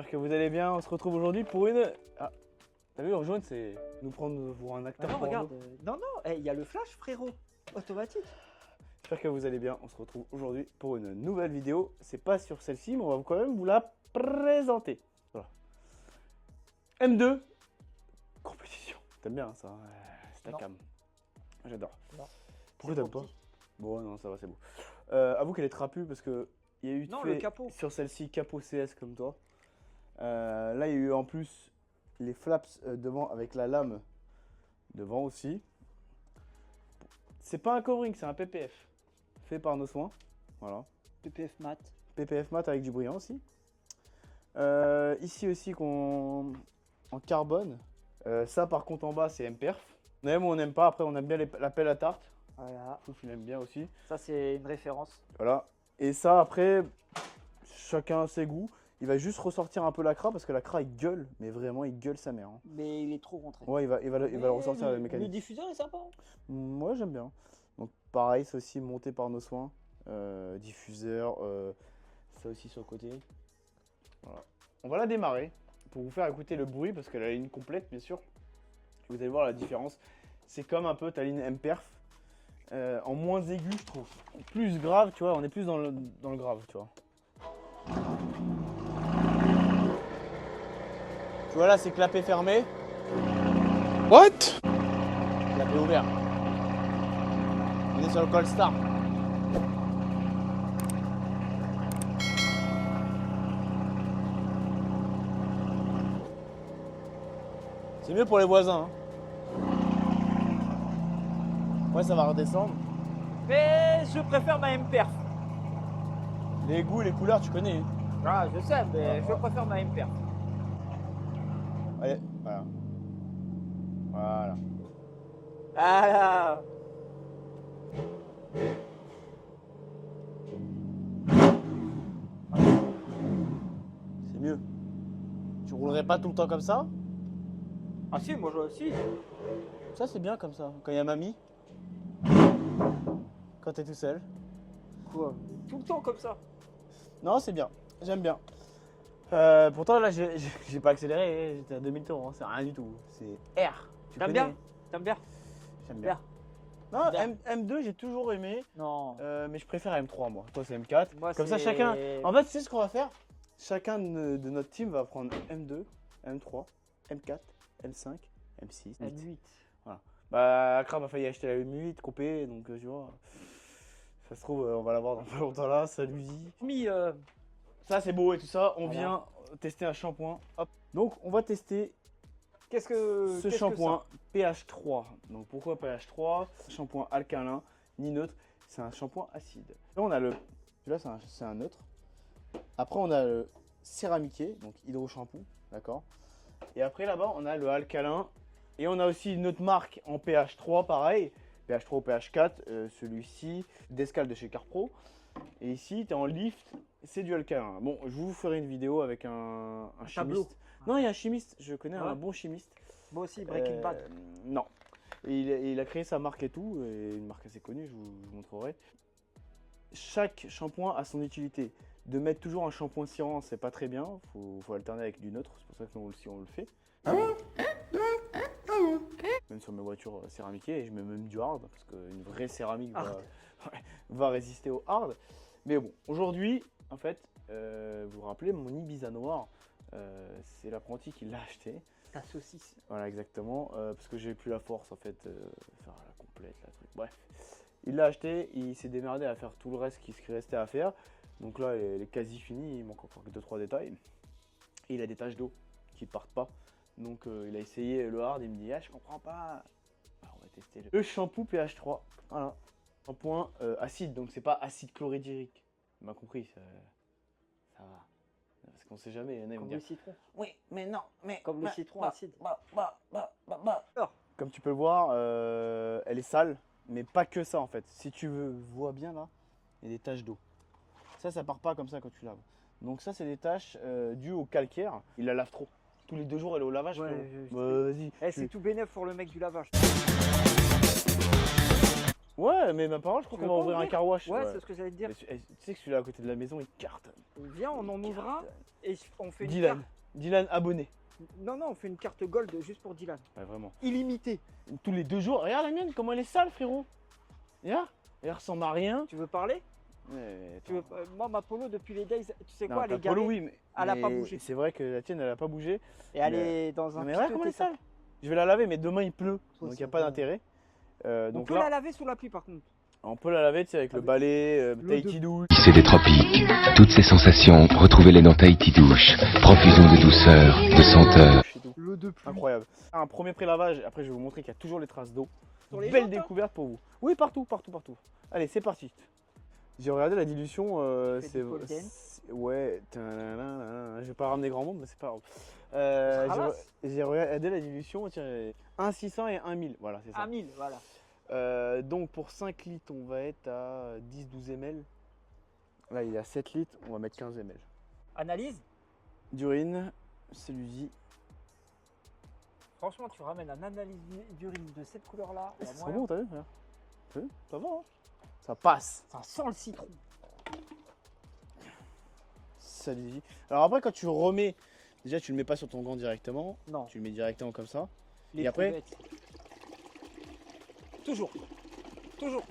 j'espère que vous allez bien. On se retrouve aujourd'hui pour une... Ah, t'as vu, en jaune, c'est nous prendre pour un acteur. Non, porno. regarde. Non, il y a le flash, frérot. Automatique. J'espère que vous allez bien. On se retrouve aujourd'hui pour une nouvelle vidéo. C'est pas sur celle-ci, mais on va quand même vous la présenter. Voilà. M2 compétition. T'aimes bien ça, hein? C'est ta Non. cam. J'adore. Non. Pourquoi C'est t'aimes trop pas? petit. Bon, non, ça va, c'est beau. Avoue qu'elle est trapue parce que il y a eu Non, fait le capot. sur celle-ci capot CS comme toi. Là, il y a eu en plus les flaps devant avec la lame devant aussi. C'est pas un covering, c'est un PPF fait par nos soins. Voilà. PPF mat. PPF mat avec du brillant aussi. Ici aussi en carbone. Ça par contre en bas c'est MPerf. On aime ou on n'aime pas. Après on aime bien la pelle à tarte. Voilà. Fouf il aime bien aussi. Ça, c'est une référence. Voilà. Et ça après, chacun a ses goûts. Il va juste ressortir un peu l'acra parce que l'acra il gueule. Mais vraiment il gueule sa mère. Hein. Mais il est trop rentré. Ouais il va le ressortir la Le mécanique. diffuseur est sympa. Moi j'aime bien. Donc pareil c'est aussi monté par nos soins. Diffuseur. Ça aussi sur le côté. Voilà. On va la démarrer pour vous faire écouter le bruit parce qu'elle a la ligne complète bien sûr. Vous allez voir la différence. C'est comme un peu ta ligne MPerf en moins aigu je trouve. Plus grave tu vois, on est plus dans le grave tu vois. Tu vois là c'est clapet fermé. What? Clapet ouvert. On est sur le Cold Star. C'est mieux pour les voisins. Hein. Ouais, ça va redescendre. Mais je préfère ma MPerf. Les goûts, les couleurs, tu connais. Hein. Ah, je sais, mais je préfère ma MPerf. Allez, voilà. Voilà. Ah C'est mieux. Tu roulerais pas tout le temps comme ça? Ah si, moi je aussi. Ça, c'est bien comme ça. Quand il y a mamie. Quand t'es tout seul. Quoi? Tout le temps comme ça. Non, c'est bien. J'aime bien. Pourtant, là, j'ai pas accéléré. J'étais à 2000 tours. Hein. C'est rien du tout. C'est R. Tu T'aimes connais. bien? T'aimes bien? J'aime bien. Bien. Non, Bien. M2, j'ai toujours aimé. Non. Mais je préfère M3 moi. Toi c'est M4. Moi, Comme ça c'est- chacun. En fait, tu sais ce qu'on va faire? Chacun de notre team va prendre M2, M3, M4, M5, M6, M8. M8. Bah Akram a failli acheter la M8 coupée, donc tu vois. Ça se trouve, on va l'avoir dans pas longtemps là, ça lui dit. Mis, Ça c'est beau et tout ça. On Voilà. vient tester un shampoing. Hop. Donc on va tester ce qu'est-ce shampoing pH3. Donc pourquoi pH3? Shampoing alcalin ni neutre, c'est un shampoing acide. Là on a le, là c'est un neutre. Après on a le céramiqué, donc hydro shampoo, d'accord. Et après là-bas on a le alcalin et on a aussi une autre marque en pH3 pareil, pH3 ou pH4, celui-ci Descal de chez Carpro. Et ici tu es en lift, c'est du alcalin. Bon, je vous ferai une vidéo avec un tableau. chimiste. Non, il y a un chimiste, je connais Ouais. un bon chimiste. Moi aussi, Breaking Bad. Non. Et il a créé sa marque et tout, et une marque assez connue, je vous montrerai. Chaque shampoing a son utilité. De mettre toujours un shampoing cirant, c'est pas très bien, faut alterner avec du neutre, c'est pour ça que nous aussi on le fait. Même sur mes voitures céramiquées, et je mets même du hard, parce qu'une vraie céramique va résister au hard. Mais bon, aujourd'hui, en fait, vous vous rappelez, mon Ibiza noir, c'est l'apprenti qui l'a acheté. Ta saucisse. Voilà, exactement, parce que j'ai plus la force en fait, faire la complète, la truc. Bref, il l'a acheté, il s'est démerdé à faire tout le reste qui restait à faire. Donc là, il est quasi fini, il manque encore que 2-3 détails. Et il a des taches d'eau qui ne partent pas. Donc il a essayé le hard, il me dit ah je comprends pas. Alors, on va tester le shampoo pH3. Voilà, shampoing acide, donc c'est pas acide chlorhydrique. Tu m'as compris, ça va. Parce qu'on sait jamais, il y en a qui vont Comme dire le citron. oui, mais non, mais Comme le citron acide. Comme tu peux le voir, elle est sale, mais pas que ça en fait. Si tu vois bien là, il y a des taches d'eau. Ça part pas comme ça quand tu laves. Donc ça, c'est des taches dues au calcaire. Il la lave trop. Tous les 2 jours, elle est au lavage. Ouais, frérot. Vas-y. Eh, c'est tout bénef pour le mec du lavage. Ouais, mais ma parole, je crois Tu qu'on veux va pas ouvrir un ouvrir? car wash. Ouais, c'est ce que j'allais te dire. Mais tu sais que celui-là à côté de la maison, il cartonne. Viens, on en ouvre un et on fait une Dylan. carte. Dylan abonné. Non, non, on fait une carte gold juste pour Dylan. Ouais, vraiment. Illimité. Tous les 2 jours. Regarde la mienne, comment elle est sale, frérot. Regarde, elle ressemble à rien. Tu veux parler? Mais Tu veux... Moi, ma polo, depuis les days, tu sais non, quoi, elle ta est garée. polo, oui, mais Elle a pas mais bougé. C'est vrai que la tienne, elle a pas bougé. Et elle Mais- est dans un Non, mais piteux regarde comment elle est état. sale. Je vais la laver, mais demain il pleut, Toi, donc il c'est n'y a pas bon. d'intérêt. On Donc peut là, la laver sous la pluie par contre. on peut la laver, tu sais, avec le Avec balai, l'eau Tahiti de- douche. C'est des tropiques. Toutes ces sensations, retrouvez-les dans Tahiti Douche. Profusion de douceur, de senteur. et tout. L'eau de pluie. Incroyable. Un premier pré-lavage, après je vais vous montrer qu'il y a toujours les traces d'eau. Sur les Belle jantes, hein. découverte pour vous. Oui, partout, partout, partout. Allez, c'est parti. J'ai regardé la dilution, Tu fais c'est... du pole dance. Ouais, tadadadada. Je vais pas ramener grand monde, mais c'est pas grave. Ramasse. J'ai regardé la dilution, tiens, 1,600 et 1,000, voilà, c'est ça. 1000, voilà. Donc pour 5 litres, on va être à 10-12 ml. Là, il est à 7 litres, on va mettre 15 ml. Analyse. D'urine, celui-ci. Franchement, tu ramènes un analyse d'urine de cette couleur-là. il y a Ça sent moyen. bon, t'as vu? Regarde. T'as vu? Ça va, hein? Ça passe. Ça sent le citron. Celui-ci. Alors après, quand tu remets, déjà tu le mets pas sur ton gant directement, Non. tu le mets directement comme ça. Les Et après crevettes. Toujours. Toujours.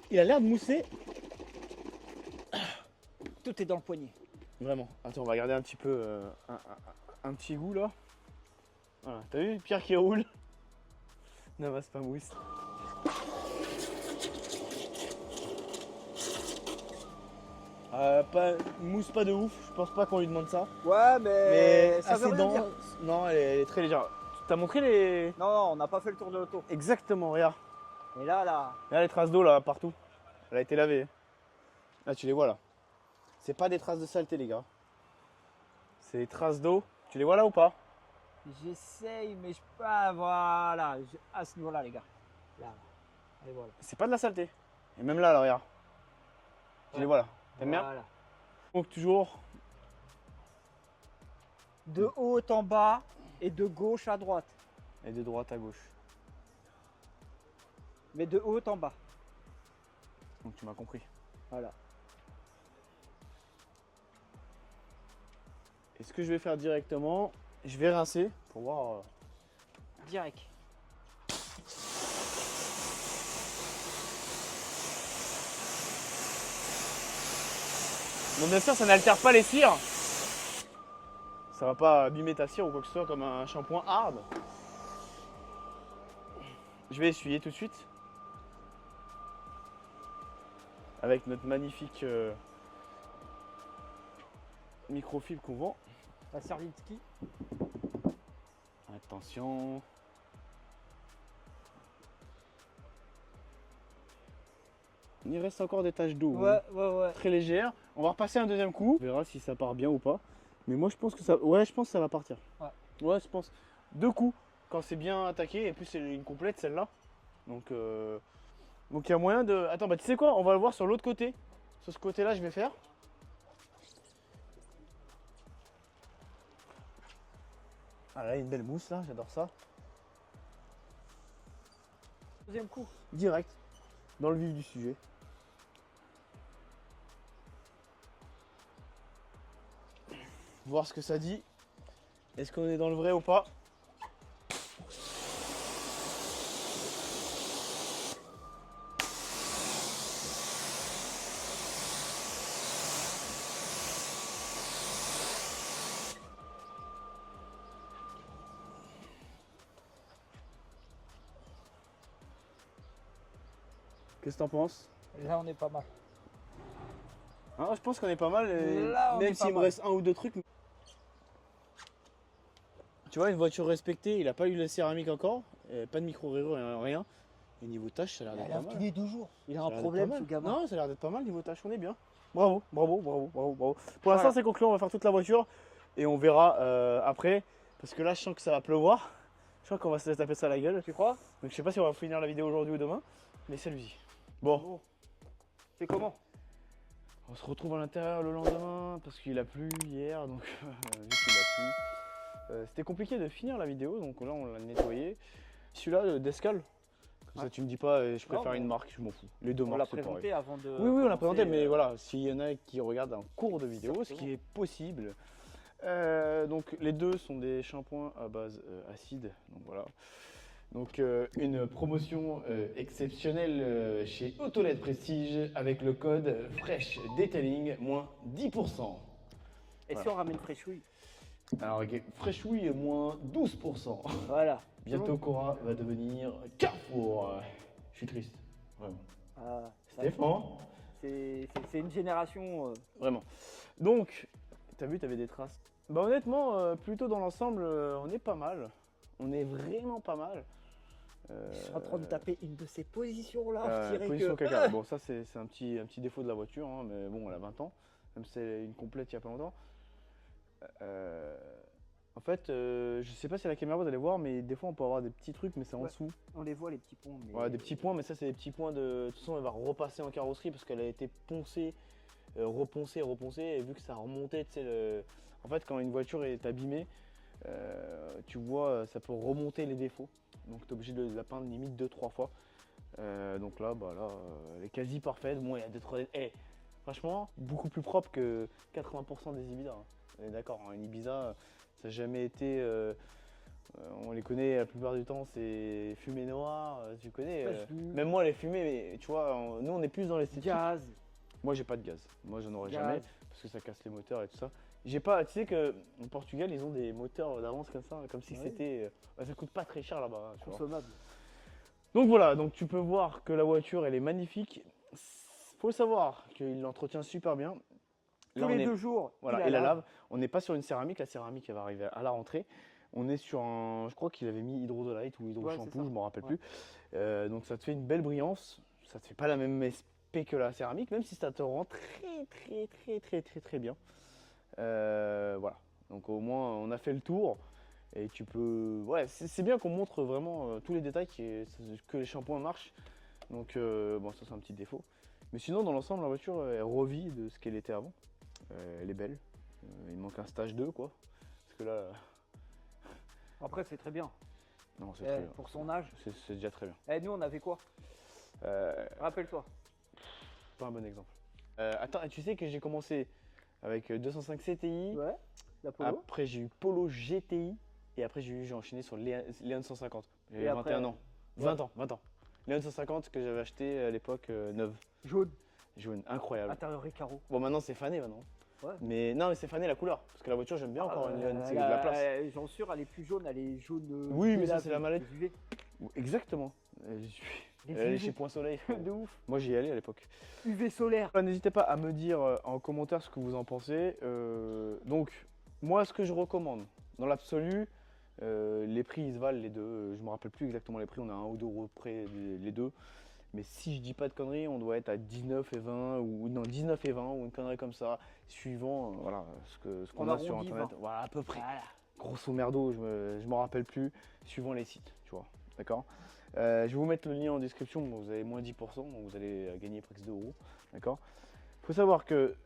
Il a l'air de mousser. Tout est dans le poignet. Vraiment. Attends, on va garder un petit peu un petit goût là. Voilà. T'as vu Pierre qui roule? Non, bah, c'est pas mousse. Mousse pas de ouf, je pense pas qu'on lui demande ça. Ouais, Mais ça veut assez rien dire. dense. Non, elle est très légère. T'as montré les. Non, non, on n'a pas fait le tour de l'auto. Exactement, regarde. Et là, Regarde les traces d'eau là, partout. Elle a été lavée. Là, tu les vois là. C'est pas des traces de saleté, les gars. C'est des traces d'eau. Tu les vois là ou pas? j'essaye, mais je peux pas. Voilà. À ce niveau-là, les gars. Là. Allez, voilà. C'est pas de la saleté. Et même là, regarde. Tu les vois là. T'aimes bien? Voilà. Donc, toujours. De haut en bas et de gauche à droite. Et de droite à gauche. Mais de haut en bas. Donc, tu m'as compris. Voilà. Et ce que je vais faire directement, je vais rincer pour voir. Direct. Bon, bien sûr, ça n'altère pas les cires. Ça va pas abîmer ta cire ou quoi que ce soit comme un shampoing hard. Je vais essuyer tout de suite. Avec notre magnifique microfibre qu'on vend. La serviette ski. Attention. Il reste encore des taches d'eau. hein. Ouais. Très légères. On va repasser un deuxième coup. On verra si ça part bien ou pas. Mais moi je pense que ça. Ouais, je pense que ça va partir. Ouais, je pense. 2 coups quand c'est bien attaqué. Et puis c'est une complète celle-là. Donc il y a moyen de. Attends, bah tu sais quoi? On va le voir sur l'autre côté. Sur ce côté-là, je vais faire. Ah là, il y a une belle mousse là, j'adore ça. Deuxième coup. Direct. Dans le vif du sujet. Voir ce que ça dit. Est-ce qu'on est dans le vrai ou pas? Qu'est-ce que t'en penses? Là, on est pas mal. Ah, je pense qu'on est pas mal, Là, on est même pas s'il me mal. reste un ou deux trucs. Tu vois, une voiture respectée, il a pas eu la céramique encore, pas de micro-rayures, rien. Et niveau tâche, ça a l'air d'être pas mal. Il est toujours. Il a Ça un a l'air problème, d'être ce pas mal. gamin. Non, ça a l'air d'être pas mal niveau tâche, on est bien. Bravo, bravo, bravo, bravo, bravo. Pour l'instant, Voilà. c'est conclu, on va faire toute la voiture et on verra après. Parce que là, je sens que ça va pleuvoir. Je sens qu'on va se taper ça à la gueule. Tu crois? Donc, je sais pas si on va finir la vidéo aujourd'hui ou demain, mais c'est lui. Bon, C'est comment? on se retrouve à l'intérieur le lendemain parce qu'il a plu hier, donc vu qu'il a plu. C'était compliqué de finir la vidéo, donc là on l'a nettoyé. Celui-là, Descal, comme ça Ouais. tu me dis pas, je préfère mais- une marque, je m'en fous. Les deux On l'a marques, c'est pareil. présenté avant de. Oui, on l'a présenté, commencer, mais voilà, s'il y en a qui regardent un cours de vidéo, ce certainement. qui est possible, Donc les deux sont des shampoings à base acide. Donc voilà. Donc une promotion exceptionnelle chez Autolette Prestige avec le code Fresh Detailing moins 10%. Et Voilà. si on ramène Freshouille? Alors Freshouille moins 12%. Voilà. Bientôt Cora va devenir Carrefour. Je suis triste. Vraiment. Ah, Stéphane. c'est une génération. Vraiment. Donc, t'as vu, t'avais des traces. Bah honnêtement, plutôt dans l'ensemble, on est pas mal. On est vraiment pas mal. Je suis en train de taper une de ces positions là. Je dirais Position que. caca. Bon, ça c'est un petit défaut de la voiture, hein, mais bon, elle a 20 ans. Même si c'est une complète il y a pas longtemps. En fait, je sais pas si la caméra vous allez voir, mais des fois on peut avoir des petits trucs, mais c'est en Ouais. dessous. On les voit les petits ponts. Mais... Ouais, des petits points, mais ça c'est des petits points de. De toute façon, elle va repasser en carrosserie parce qu'elle a été poncée, reponcée, et vu que ça a remonté, tu sais, en fait, quand une voiture est abîmée, tu vois, ça peut remonter les défauts. Donc tu es obligé de la peindre limite 2-3 fois. Donc là, bah là, elle est quasi parfaite. Bon, il y a 2-3. Franchement, beaucoup plus propre que 80% des Ibiza. Hein. On est d'accord, hein, une Ibiza, ça n'a jamais été. On les connaît la plupart du temps, c'est fumée noire, tu connais. Même moi, les fumées, mais tu vois, nous on est plus dans l'esthétique. Gaz. Moi, j'ai pas de gaz. Moi, j'en aurai Gaz. jamais parce que ça casse les moteurs et tout ça. J'ai pas. Tu sais que au Portugal, ils ont des moteurs d'avance comme ça, comme si Ouais. c'était. Ça coûte pas très cher là-bas. Hein, tu vois. Consommable. Donc voilà, donc tu peux voir que la voiture, elle est magnifique. Faut savoir qu'il l'entretient super bien. Là, Tous on les est- 2 jours. Voilà, et la lave. On n'est pas sur une céramique. La céramique, elle va arriver à la rentrée. On est sur un. Je crois qu'il avait mis hydrodolite ou hydro Ouais, c'est shampoo, ça. je me rappelle Ouais. plus. Donc ça te fait une belle brillance. Ça te fait pas la même épée que la céramique, même si ça te rend très bien. Voilà. Donc au moins, on a fait le tour. Et tu peux. Ouais, c'est bien qu'on montre vraiment tous les détails que les shampoings marchent. Donc bon, ça c'est un petit défaut. Mais sinon, dans l'ensemble, la voiture elle revit de ce qu'elle était avant. Elle est belle. Il manque un stage 2 quoi. Parce que là. Après, c'est très bien. Non, c'est très bien. Pour son âge. C'est déjà très bien. Eh, nous, on avait quoi? Rappelle-toi. Pas un bon exemple. Attends, tu sais que j'ai commencé avec 205 CTI. Ouais. La Polo. Après, j'ai eu Polo GTI. Et après, j'ai enchaîné sur Léon 150. J'avais Et après, 21 ans. 20 ans. Léon 150 que j'avais acheté à l'époque neuve. Jaune. Jaune, incroyable. Intérieur Recaro. Bon, maintenant c'est fané maintenant. Ouais. Mais non, mais c'est fané la couleur. Parce que la voiture, j'aime bien encore une Léon, c'est de la place. J'en suis, elle est plus jaune, elle est jaune. Oui, mais ça, délavée, c'est la mallette. UV. Exactement. Elle Les est UV. chez Point Soleil. De ouf. Moi, j'y allais à l'époque. UV solaire. N'hésitez pas à me dire en commentaire ce que vous en pensez. Donc, moi, ce que je recommande, dans l'absolu, les prix ils se valent les deux. Je me rappelle plus exactement les prix, on a 1 ou 2 euros près les deux. Mais si je dis pas de conneries, on doit être à 19 et 20 ou non 19 et 20 ou une connerie comme ça, suivant voilà ce qu'on a sur arrondit internet. 20. Voilà à peu près. Voilà. Grosso merdo, je m'en rappelle plus, suivant les sites, tu vois. D'accord. Je vais vous mettre le lien en description, vous avez moins 10%, donc vous allez gagner presque 2 euros. D'accord. Il faut savoir que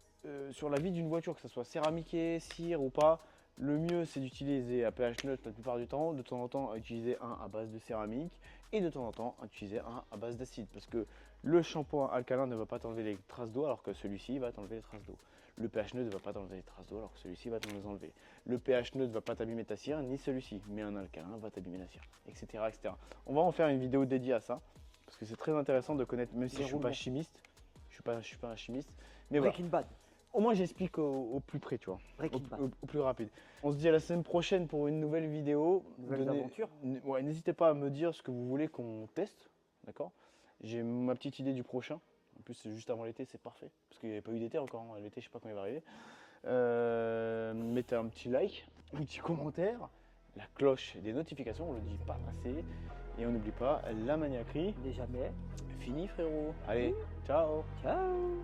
sur la vie d'une voiture, que ce soit céramiqué, cire ou pas, le mieux c'est d'utiliser un pH neutre la plupart du temps, de temps en temps utiliser un à base de céramique et de temps en temps utiliser un à base d'acide parce que le shampoing alcalin ne va pas t'enlever les traces d'eau alors que celui-ci va t'enlever les traces d'eau. Le pH neutre ne va pas t'enlever les traces d'eau alors que celui-ci va t'en les enlever. Le pH neutre ne va pas t'abîmer ta cire ni celui-ci, mais un alcalin va t'abîmer la cire, etc., etc. On va en faire une vidéo dédiée à ça parce que c'est très intéressant de connaître, même si je ne suis pas chimiste, je suis pas un chimiste, mais voilà. Breaking Bad. Au moins j'explique au plus près, tu vois, Breaking Bad. au plus rapide. On se dit à la semaine prochaine pour une nouvelle vidéo. Nouvelles aventures. Ouais, n'hésitez pas à me dire ce que vous voulez qu'on teste, d'accord. J'ai ma petite idée du prochain. En plus, c'est juste avant l'été, c'est parfait. Parce qu'il n'y avait pas eu d'été encore. Hein. L'été, je sais pas quand il va arriver. Mettez un petit like, un petit commentaire, la cloche des notifications, on le dit pas assez. Et on n'oublie pas la maniaquerie. On n'est jamais. Fini, frérot. Allez, ciao. Ciao.